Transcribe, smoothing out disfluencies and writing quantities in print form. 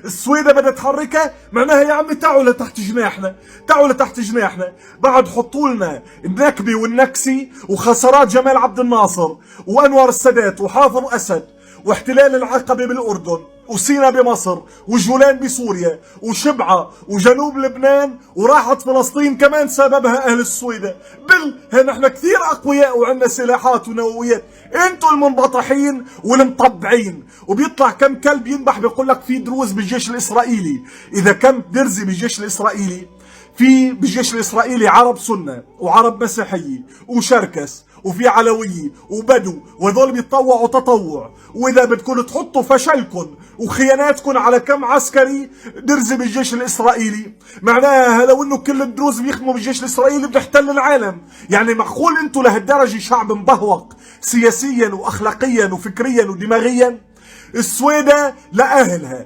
السويدة بدها تحركها، معناها يا عمي تعوا لتحت جناحنا، تعوا لتحت جناحنا. بعد حطوا لنا النكبة والنكسي وخسارات جمال عبد الناصر وانور السادات وحافظ اسد واحتلال العقبة بالاردن وسينا بمصر وجولان بسوريا وشبعة وجنوب لبنان وراحت فلسطين كمان سببها اهل السويدة. نحن كثير اقوياء وعندنا سلاحات ونوويات، انتوا المنبطحين والمطبعين. وبيطلع كم كلب ينبح بيقول لك في دروز بالجيش الاسرائيلي. اذا كم درزي بالجيش الاسرائيلي، في بالجيش الاسرائيلي عرب سنة وعرب مسيحية وشركس وفي علوية وبدو، وهذول بيتطوعوا تطوع. واذا بدكم تحطوا فشلكم وخياناتكم على كم عسكري درزي بالجيش الاسرائيلي، معناها لو انه كل الدروز بيخدموا بالجيش الاسرائيلي بتحتل العالم. يعني معقول انتوا لهالدرجة شعب مبهوق سياسيا واخلاقيا وفكريا ودماغيا؟ السويدة لاهلها.